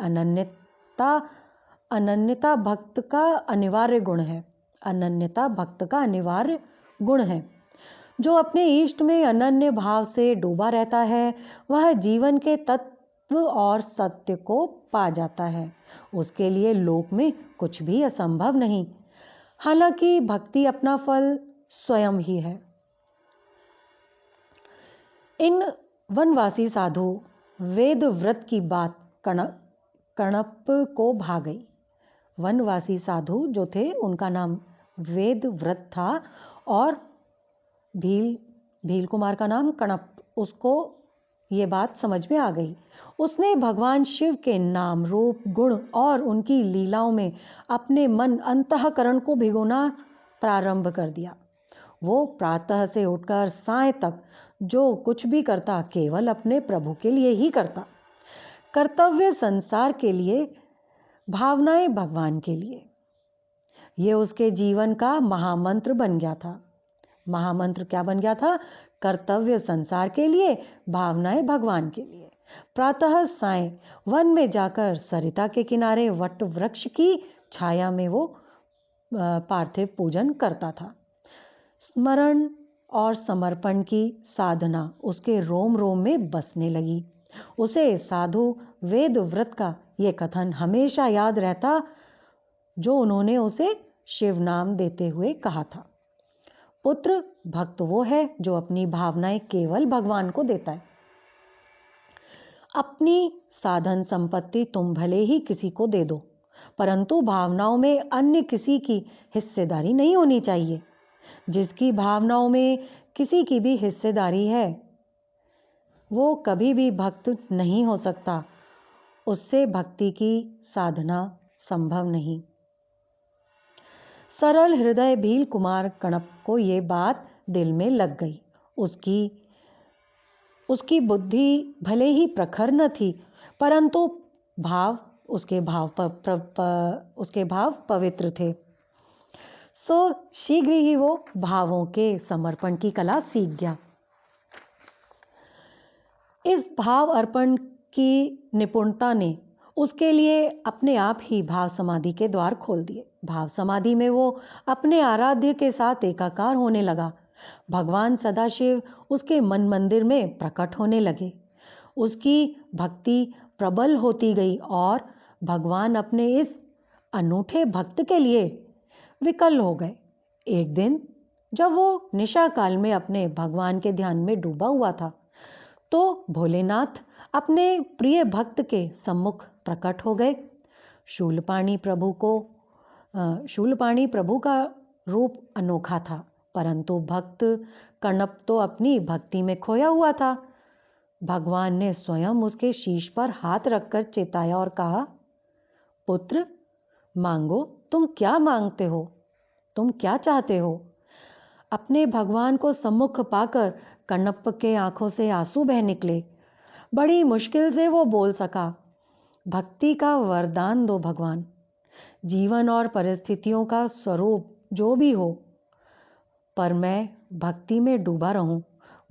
अनन्यता भक्त का अनिवार्य गुण है। अनन्यता भक्त का अनिवार्य गुण है। जो अपने इष्ट में अनन्य भाव से डूबा रहता है, वह जीवन के तत्व और सत्य को पा जाता है। उसके लिए लोक में कुछ भी असंभव नहीं। हालांकि भक्ति अपना फल स्वयं ही है। इन वनवासी साधु वेद व्रत की बात कणप को भा गई। वनवासी साधु जो थे उनका नाम वेद व्रत था और भील कुमार का नाम कणप। उसको ये बात समझ में आ गई। उसने भगवान शिव के नाम, रूप, गुण और उनकी लीलाओं में अपने मन अंतःकरण को भिगोना प्रारंभ कर दिया। वो प्रातः से उठकर साय तक जो कुछ भी करता केवल अपने प्रभु के लिए ही करता। कर्तव्य संसार के लिए, भावनाएं भगवान के लिए। ये उसके जीवन का महामंत्र बन गया था। महामंत्र क्या बन गया था? कर्तव्य संसार के लिए, भावनाएं भगवान के लिए। प्रातः साय वन में जाकर सरिता के किनारे वट वृक्ष की छाया में वो पार्थिव पूजन करता था। स्मरण और समर्पण की साधना उसके रोम रोम में बसने लगी। उसे साधु वेद व्रत का ये कथन हमेशा याद रहता जो उन्होंने उसे शिव नाम देते हुए कहा था। पुत्र भक्त वो है जो अपनी भावनाएं केवल भगवान को देता है। अपनी साधन संपत्ति तुम भले ही किसी को दे दो, परंतु भावनाओं में अन्य किसी की हिस्सेदारी नहीं होनी चाहिए। जिसकी भावनाओं में किसी की भी हिस्सेदारी है वो कभी भी भक्त नहीं हो सकता। उससे भक्ति की साधना संभव नहीं। सरल हृदय भील कुमार कणप को ये बात दिल में लग गई। उसकी बुद्धि भले ही प्रखर न थी, परंतु उसके भाव पवित्र थे। सो शीघ्र ही वो भावों के समर्पण की कला सीख गया। इस भाव अर्पण की निपुणता ने उसके लिए अपने आप ही भाव समाधि के द्वार खोल दिए। भाव समाधि में वो अपने आराध्य के साथ एकाकार होने लगा। भगवान सदाशिव उसके मन मंदिर में प्रकट होने लगे। उसकी भक्ति प्रबल होती गई और भगवान अपने इस अनूठे भक्त के लिए विकल हो गए। एक दिन जब वो निशा काल में अपने भगवान के ध्यान में डूबा हुआ था तो भोलेनाथ अपने प्रिय भक्त के सम्मुख प्रकट हो गए। शूलपाणी प्रभु का रूप अनोखा था, परंतु भक्त कणप तो अपनी भक्ति में खोया हुआ था। भगवान ने स्वयं उसके शीश पर हाथ रखकर चेताया और कहा, पुत्र मांगो, तुम क्या मांगते हो, तुम क्या चाहते हो। अपने भगवान को सम्मुख पाकर कणप के आंखों से आंसू बह निकले। बड़ी मुश्किल से वो बोल सका, भक्ति का वरदान दो भगवान। जीवन और परिस्थितियों का स्वरूप जो भी हो, पर मैं भक्ति में डूबा रहूं।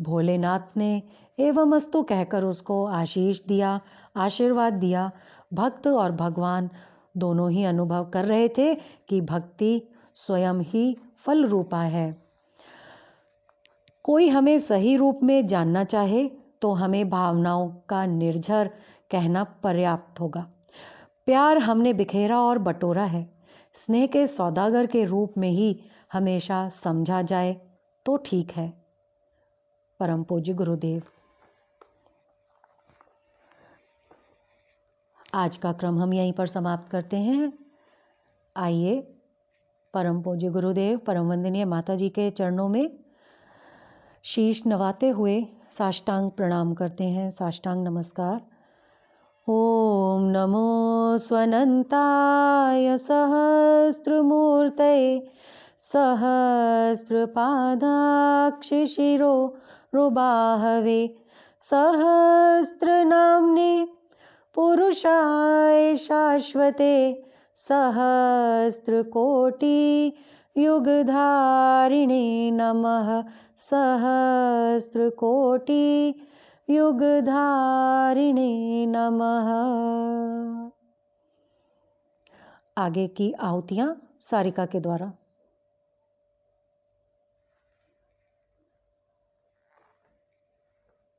भोलेनाथ ने एवमस्तु कहकर उसको आशीष दिया, आशीर्वाद दिया। भक्त और भगवान दोनों ही अनुभव कर रहे थे कि भक्ति स्वयं ही फल रूपा है। कोई हमें सही रूप में जानना चाहे तो हमें भावनाओं का निर्झर कहना पर्याप्त होगा। प्यार हमने बिखेरा और बटोरा है। स्नेह के सौदागर के रूप में ही हमेशा समझा जाए तो ठीक है। परम पूज्य गुरुदेव। आज का क्रम हम यहीं पर समाप्त करते हैं। आइए परम पूज्य गुरुदेव, परम वंदनीय माता जी के चरणों में शीश नवाते हुए साष्टांग प्रणाम करते हैं। साष्टांग नमस्कार। ओम नमो स्वनंताय सहस्त्रमूर्तये सहस्रपादाक्ष शिरो रुबाहवे सहस्रनाम्ने पुरुषाय शाश्वते सहस्रकोटि युगधारिणे नमः सहस्रकोटि युगधारिणे नमः। आगे की आहुतियां सारिका के द्वारा।